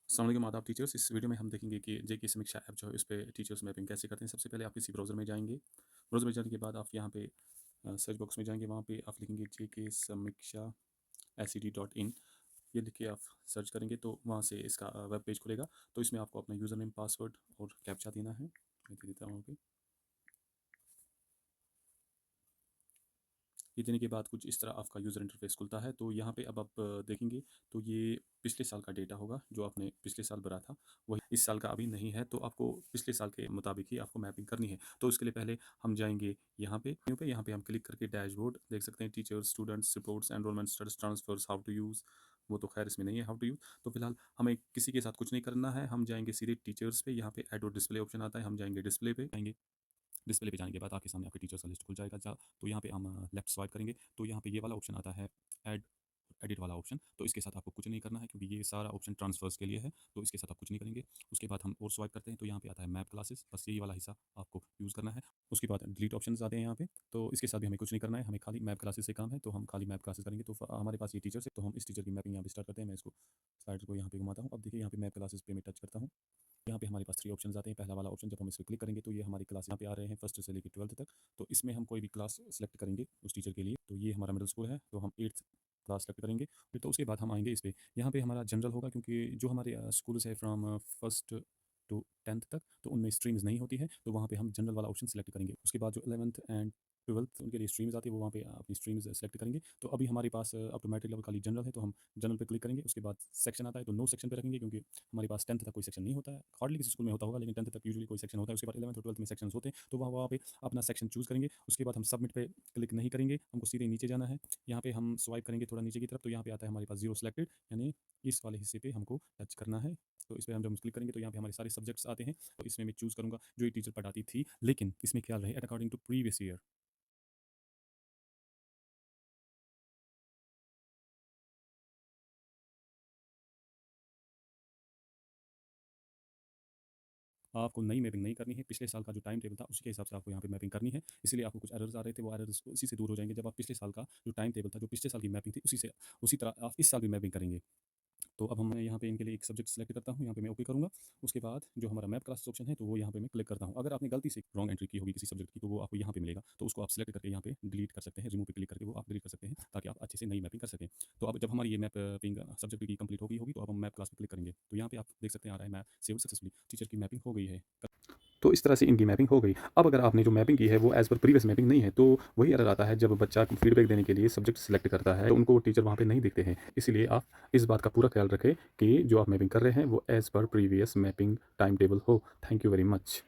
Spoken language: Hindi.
अस्सलाम वालेकुम आदाब टीचर्स। इस वीडियो में हम देखेंगे कि जेके समीक्षा ऐप जो है उस पे टीचर्स मैपिंग कैसे करते हैं। सबसे पहले आप किसी ब्राउज़र में जाएंगे। ब्राउज़र में जाने के बाद आप यहाँ पे सर्च बॉक्स में जाएंगे, वहाँ पे आप लिखेंगे जेके समीक्षा SCT.in। ये लिख के आप सर्च करेंगे तो वहाँ से इसका वेब पेज खुलेगा। तो इसमें आपको अपना यूज़र नेम, पासवर्ड और कैप्चा देना है। मैं दे देता हूँ वहाँ पे। ये देने के बाद कुछ इस तरह आपका यूज़र इंटरफेस खुलता है। तो यहाँ पे अब आप देखेंगे तो ये पिछले साल का डेटा होगा जो आपने पिछले साल भरा था, वही इस साल का अभी नहीं है। तो आपको पिछले साल के मुताबिक ही आपको मैपिंग करनी है। तो उसके लिए पहले हम जाएंगे यहाँ पे हम क्लिक करके डैशबोर्ड देख सकते हैं, teachers, students, reports, enrolment status, transfers, how to use. वो तो खैर इसमें नहीं है हाउ टू यूज़। तो फिलहाल हमें किसी के साथ कुछ नहीं करना है, हम जाएंगे सीधे टीचर्स पे। यहाँ पे एड और डिस्प्ले ऑप्शन आता है, हम जाएंगे डिस्प्ले पे। आएंगे डिस्प्ले पे जाने के बाद आपके सामने आपके टीचर्स का लिस्ट खुल जाएगा। तो यहाँ पे हम लेफ्ट स्वाइप करेंगे तो यहाँ पे ये वाला ऑप्शन आता है, ऐड एडिट वाला ऑप्शन। तो इसके साथ आपको कुछ नहीं करना है क्योंकि ये सारा ऑप्शन ट्रांसफर्स के लिए है। तो इसके साथ आप कुछ नहीं करेंगे। उसके बाद हम और स्वाइप करते हैं तो यहाँ पे आता है मैप क्लासेस, बस यही वाला हिस्सा आपको यूज़ करना है। उसके बाद डिलीट ऑप्शन आते हैं यहाँ पे। तो इसके साथ भी हमें कुछ नहीं करना है, हमें खाली मैप क्लासेस से काम है। तो हम खाली मैप क्लासेस करेंगे। तो हमारे पास ये टीचर्स है तो हम इस टीचर की मैपिंग यहाँ पे स्टार्ट करते हैं। मैं इसको स्लाइड को यहाँ पे घुमाता हूँ। अब देखिए यहाँ पे मैप क्लासेस पे मैं टच करता हूँ। यहाँ पे हमारे पास 3 ऑप्शंस आते हैं। पहला वाला ऑप्शन जब हम इस पे क्लिक करेंगे तो ये हमारी क्लास यहाँ पे आ रहे हैं, फर्स्ट से लेकर 12th तक। तो इसमें हम कोई भी क्लास सेलेक्ट करेंगे उस टीचर के लिए। तो ये हमारा मिडिल स्कूल है तो हम 8th क्लास सेलेक्ट करेंगे। फिर तो उसके बाद हम आएंगे इस पे। यहाँ पे हमारा जनरल होगा क्योंकि जो हमारे स्कूल्स है फ्रॉम फर्स्ट टू 10th तक, तो उनमें स्ट्रीम्स नहीं होती है। तो वहाँ पे हम जनरल वाला ऑप्शन सेलेक्ट करेंगे। उसके बाद जो 11th एंड 12th उनके लिए स्ट्रीम्स आती है, वो वहाँ पे अपनी स्ट्रीम्स सेलेक्ट करेंगे। तो अभी हमारे पास अप टू मैट्रिक लेवल खाली जनरल है तो हम जनरल पे क्लिक करेंगे। उसके बाद सेक्शन आता है तो नो सेक्शन पे रखेंगे क्योंकि हमारे पास 10th तक कोई सेक्शन नहीं होता है। हार्डली किसी स्कूल में होता होगा लेकिन 10th तक यूजुअली कोई सेक्शन होता है। उसके बाद 11th और 12th में सेक्शंस होते हैं तो वहाँ पे अपना सेक्शन चूज़ करेंगे। उसके बाद हम सबमिट पे क्लिक नहीं करेंगे, हमको सीधे नीचे जाना है। यहाँ पे हम स्वाइप करेंगे थोड़ा नीचे की तरफ तो यहाँ पे आता है हमारे पास जीरो सेलेक्टेड, यानी इस वाले हिस्से पे हमको टच करना है। तो इस पर हम जब क्लिक करेंगे तो यहाँ पे हमारे सारे सब्जेक्ट्स आते हैं। तो इसमें मैं चूज़ करूँगा जो ये टीचर पढ़ाती थी, लेकिन इसमें ख्याल रहे अकॉर्डिंग टू प्रीवियस ईयर। आपको नई मैपिंग नहीं करनी है, पिछले साल का जो टाइम टेबल था उसी के हिसाब से आपको यहाँ पे मैपिंग करनी है। इसीलिए आपको कुछ एरर्स आ रहे थे, वो एरर्स उसी से दूर हो जाएंगे जब आप पिछले साल का जो टाइम टेबल था, जो पिछले साल की मैपिंग थी, उसी तरह आप इस साल भी मैपिंग करेंगे। तो अब मैं यहाँ पे इनके लिए एक सब्जेक्ट सेलेक्ट करता हूँ, यहाँ पे मैं ओके करूँगा। उसके बाद जो हमारा मैप क्लासेस ऑप्शन है तो वो यहाँ पे मैं क्लिक करता हूँ। अगर आपने गलती से रॉन्ग एंट्री की होगी किसी सब्जेक्ट की तो वो आपको यहाँ पे मिलेगा। तो उसको आप सेलेक्ट करके यहाँ पे डिलीट कर सकते हैं, रिमूव पे क्लिक करके वो आप डिलीट कर सकते हैं ताकि आप अच्छे से नई मैपिंग कर सकें। तो अब जब हमारी ये मैपिंग सब्जेक्ट की कंप्लीट होगी तो अब हम मैप क्लास पे क्लिक करेंगे। तो यहाँ पे आप देख सकते हैं आ रहा है मैप सेव सक्सेसफुली, टीचर की मैपिंग हो गई है। तो इस तरह से इनकी मैपिंग हो गई। अब अगर आपने जो मैपिंग की है वो एज़ पर प्रीवियस मैपिंग नहीं है तो वही एरर आता है जब बच्चा फीडबैक देने के लिए सब्जेक्ट सेलेक्ट करता है तो उनको टीचर वहाँ पे नहीं दिखते हैं। इसीलिए आप इस बात का पूरा ख्याल रखें कि जो आप मैपिंग कर रहे हैं वो as per previous mapping time table हो। Thank you very much.